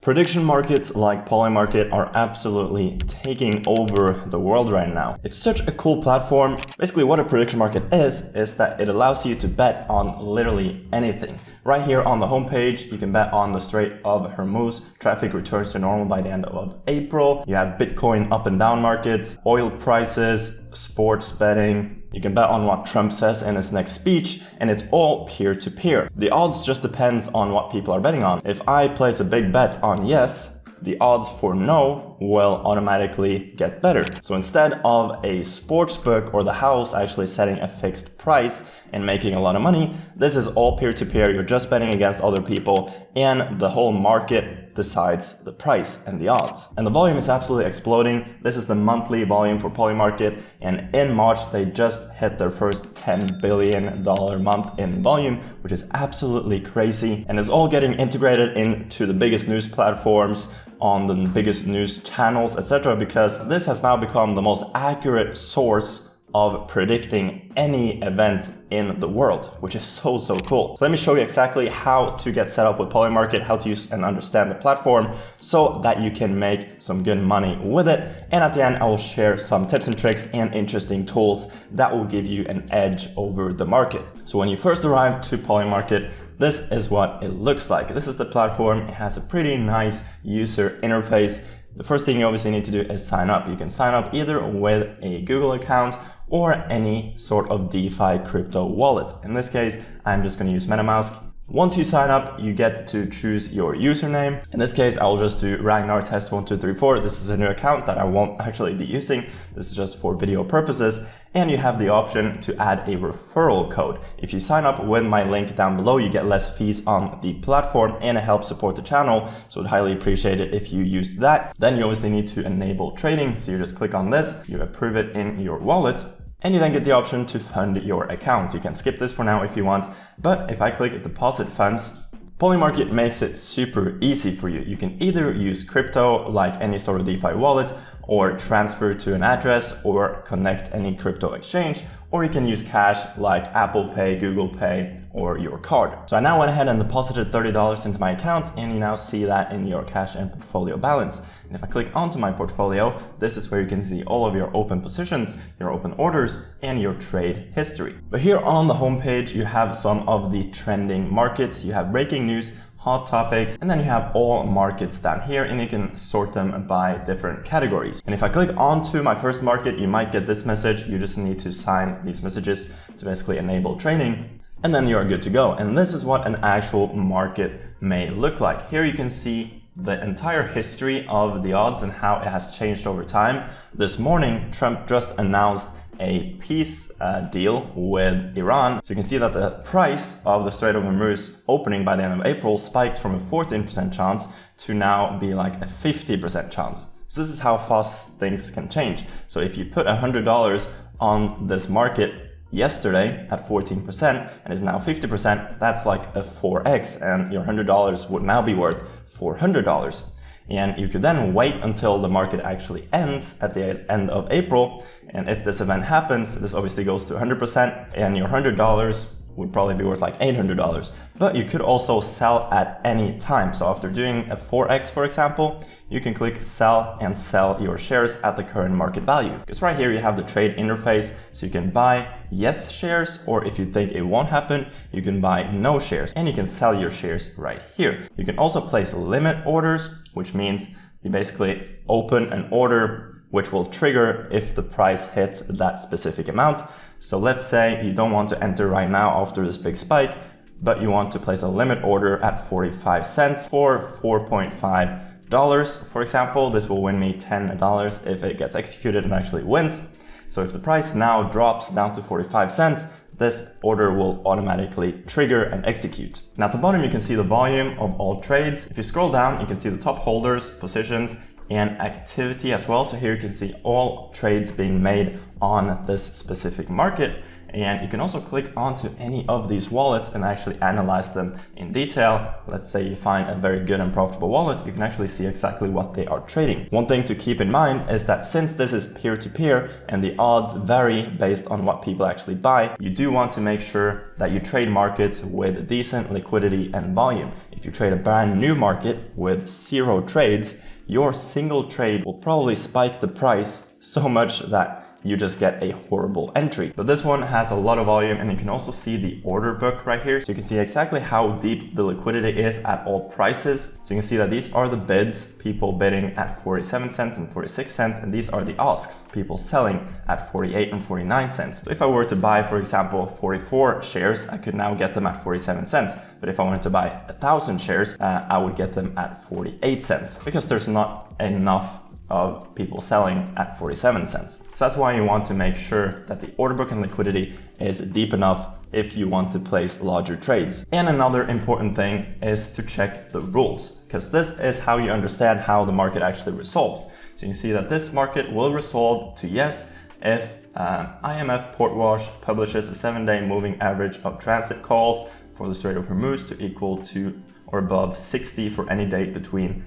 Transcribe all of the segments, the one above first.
Prediction markets like Polymarket are absolutely taking over the world right now. It's such a cool platform. Basically what a prediction market is that it allows you to bet on literally anything. Right here on the homepage, you can bet on the Strait of Hormuz, traffic returns to normal by the end of April. You have Bitcoin up and down markets, oil prices, sports betting. You can bet on what Trump says in his next speech, and it's all peer-to-peer. The odds just depends on what people are betting on. If I place a big bet on yes, the odds for no will automatically get better. So instead of a sports book or the house actually setting a fixed price and making a lot of money, this is all peer-to-peer. You're just betting against other people and the whole market decides the price and the odds. And the volume is absolutely exploding. This is the monthly volume for Polymarket, and in March they just hit their first $10 billion month in volume, which is absolutely crazy, and is all getting integrated into the biggest news platforms, on the biggest news channels, etc., because this has now become the most accurate source of predicting any event in the world, which is so cool. So let me show you exactly how to get set up with Polymarket, how to use and understand the platform so that you can make some good money with it. And at the end, I will share some tips and tricks and interesting tools that will give you an edge over the market. So when you first arrive to Polymarket, this is what it looks like. This is the platform. It has a pretty nice user interface. The first thing you obviously need to do is sign up. You can sign up either with a Google account or any sort of DeFi crypto wallet. In this case, I'm just going to use MetaMask. Once you sign up, you get to choose your username. In this case, I will just do Ragnar Test 1234. This is a new account that I won't actually be using. This is just for video purposes. And you have the option to add a referral code. If you sign up with my link down below, you get less fees on the platform and it helps support the channel. So I'd highly appreciate it if you use that. Then you obviously need to enable trading. So you just click on this, you approve it in your wallet, and you then get the option to fund your account. You can skip this for now if you want, but if I click deposit funds, Polymarket makes it super easy for you. You can either use crypto like any sort of DeFi wallet, or transfer to an address, or connect any crypto exchange, or you can use cash like Apple Pay, Google Pay, or your card. So I now went ahead and deposited $30 into my account, and you now see that in your cash and portfolio balance. And if I click onto my portfolio, this is where you can see all of your open positions, your open orders, and your trade history. But here on the homepage, you have some of the trending markets. You have breaking news, hot topics, and then you have all markets down here, and you can sort them by different categories. And if I click onto my first market, you might get this message. You just need to sign these messages to basically enable trading, and then you're good to go. And this is what an actual market may look like. Here you can see the entire history of the odds and how it has changed over time. This morning, Trump just announced a peace deal with Iran. So you can see that the price of the Strait of Hormuz opening by the end of April spiked from a 14% chance to now be like a 50% chance. So this is how fast things can change. So if you put $100 on this market yesterday at 14% and is now 50%, that's like a 4x, and your $100 would now be worth $400. And you could then wait until the market actually ends at the end of April. And if this event happens, this obviously goes to 100%, and your $100 would probably be worth like $800. But you could also sell at any time. So after doing a 4x, for example, you can click sell and sell your shares at the current market value. Because right here you have the trade interface, so you can buy yes shares, or if you think it won't happen, you can buy no shares, and you can sell your shares right here. You can also place limit orders, which means you basically open an order which will trigger if the price hits that specific amount. So let's say you don't want to enter right now after this big spike, but you want to place a limit order at 45 cents for $4.5. For example, this will win me $10 if it gets executed and actually wins. So if the price now drops down to 45 cents, this order will automatically trigger and execute. Now at the bottom, you can see the volume of all trades. If you scroll down, you can see the top holders, positions, and activity as well. So here you can see all trades being made on this specific market. And you can also click onto any of these wallets and actually analyze them in detail. Let's say you find a very good and profitable wallet, you can actually see exactly what they are trading. One thing to keep in mind is that since this is peer-to-peer and the odds vary based on what people actually buy, you do want to make sure that you trade markets with decent liquidity and volume. If you trade a brand new market with 0 trades, your single trade will probably spike the price so much that you just get a horrible entry. But this one has a lot of volume, and you can also see the order book right here. So you can see exactly how deep the liquidity is at all prices. So you can see that these are the bids, people bidding at 47 cents and 46 cents, and these are the asks, people selling at 48 and 49 cents. So if I were to buy, for example, 44 shares, I could now get them at 47 cents. But if I wanted to buy 1,000 shares, I would get them at 48 cents because there's not enough of people selling at 47 cents. So that's why you want to make sure that the order book and liquidity is deep enough if you want to place larger trades. And another important thing is to check the rules, because this is how you understand how the market actually resolves. So you can see that this market will resolve to yes if IMF Portwash publishes a 7-day moving average of transit calls for the Strait of Hormuz to equal to or above 60 for any date between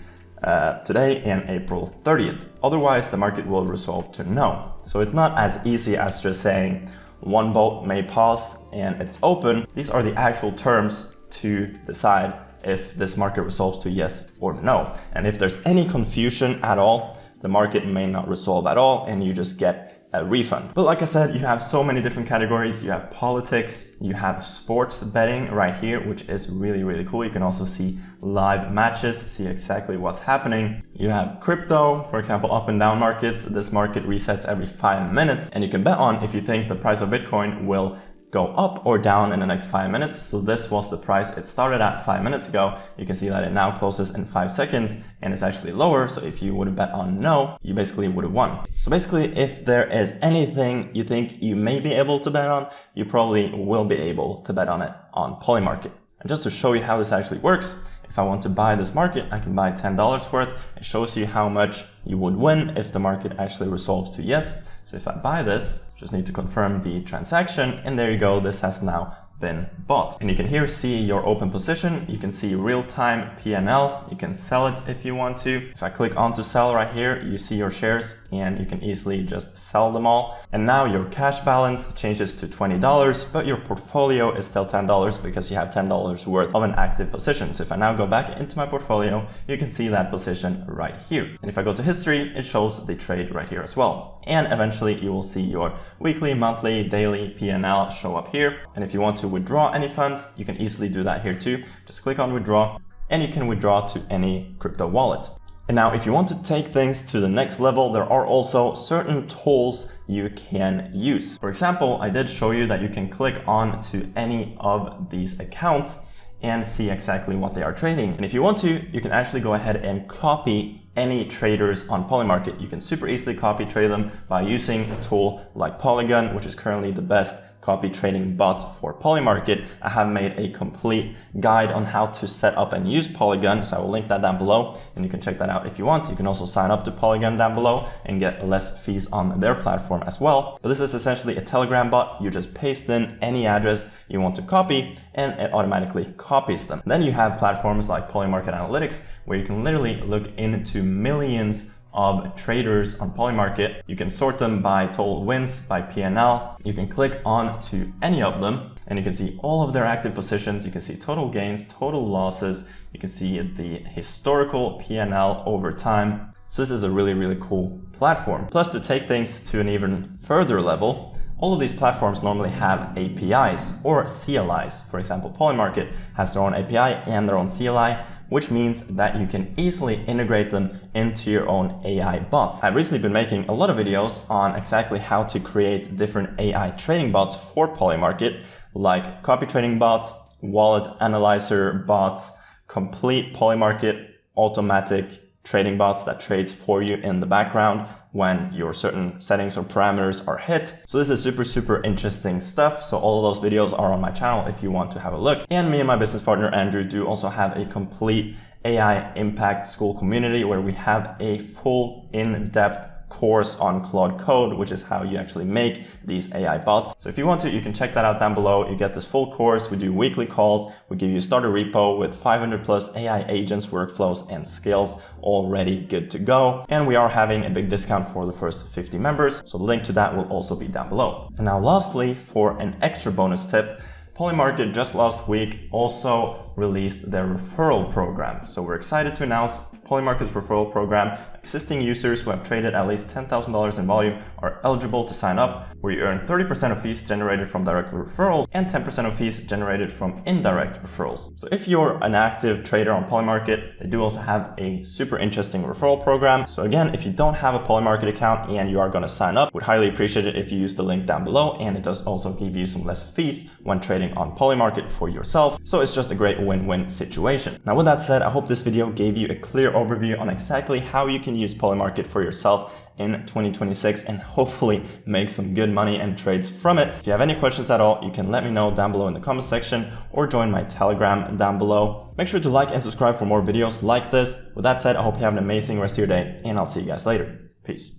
today and April 30th. Otherwise, the market will resolve to no. So it's not as easy as just saying one boat may pause and it's open. These are the actual terms to decide if this market resolves to yes or no. And if there's any confusion at all, the market may not resolve at all and you just get a refund. But like I said, you have so many different categories. You have politics, you have sports betting right here, which is really, really cool. You can also see live matches, see exactly what's happening. You have crypto, for example, up and down markets. This market resets every 5 minutes, and you can bet on if you think the price of Bitcoin will go up or down in the next 5 minutes. So this was the price it started at 5 minutes ago. You can see that it now closes in 5 seconds and it's actually lower. So if you would have bet on no, you basically would have won. So basically, if there is anything you think you may be able to bet on, you probably will be able to bet on it on Polymarket. And just to show you how this actually works, if I want to buy this market, I can buy $10 worth. It shows you how much you would win if the market actually resolves to yes. So if I buy this, just need to confirm the transaction, and there you go, this has now been bought. And you can here see your open position, you can see real-time P&L, you can sell it if you want to. If I click on to sell right here, you see your shares and you can easily just sell them all. And now your cash balance changes to $20, but your portfolio is still $10 because you have $10 worth of an active position. So if I now go back into my portfolio, you can see that position right here. And if I go to history, it shows the trade right here as well. And eventually you will see your weekly, monthly, daily P&L show up here. And if you want to withdraw any funds, you can easily do that here too. Just click on withdraw and you can withdraw to any crypto wallet. And now if you want to take things to the next level, there are also certain tools you can use. For example, I did show you that you can click on to any of these accounts and see exactly what they are trading. And if you want to, you can actually go ahead and copy any traders on Polymarket. You can super easily copy trade them by using a tool like Polygun, which is currently the best copy trading bot for Polymarket. I have made a complete guide on how to set up and use Polygun, so I will link that down below and you can check that out if you want. You can also sign up to Polygun down below and get less fees on their platform as well. But this is essentially a Telegram bot. You just paste in any address you want to copy and it automatically copies them. Then you have platforms like Polymarket Analytics, where you can literally look into millions of traders on Polymarket. You can sort them by total wins, by P&L. You can click on to any of them and you can see all of their active positions. You can see total gains, total losses. You can see the historical P&L over time. So this is a really, really cool platform. Plus, to take things to an even further level, all of these platforms normally have APIs or CLIs. For example, Polymarket has their own API and their own CLI, which means that you can easily integrate them into your own AI bots. I've recently been making a lot of videos on exactly how to create different AI trading bots for Polymarket, like copy trading bots, wallet analyzer bots, complete Polymarket automatic trading bots that trades for you in the background when your certain settings or parameters are hit. So this is super interesting stuff. So all of those videos are on my channel if you want to have a look. And me and my business partner Andrew do also have a complete AI impact Skool community where we have a full in-depth course on Claude Code, which is how you actually make these AI bots. So if you want to, you can check that out down below. You get this full course. We do weekly calls. We give you a starter repo with 500 plus AI agents, workflows, and skills already good to go. And we are having a big discount for the first 50 members. So the link to that will also be down below. And now lastly, for an extra bonus tip, Polymarket just last week also released their referral program. So we're excited to announce Polymarket's referral program. Existing users who have traded at least $10,000 in volume are eligible to sign up, where you earn 30% of fees generated from direct referrals and 10% of fees generated from indirect referrals. So if you're an active trader on Polymarket, they do also have a super interesting referral program. So again, if you don't have a Polymarket account and you are going to sign up, would highly appreciate it if you use the link down below, and it does also give you some less fees when trading on Polymarket for yourself. So it's just a great win-win situation. Now with that said, I hope this video gave you a clear overview on exactly how you can use Polymarket for yourself in 2026 and hopefully make some good money and trades from it. If you have any questions at all, you can let me know down below in the comment section or join my Telegram down below. Make sure to like and subscribe for more videos like this. With that said, I hope you have an amazing rest of your day, and I'll see you guys later. Peace.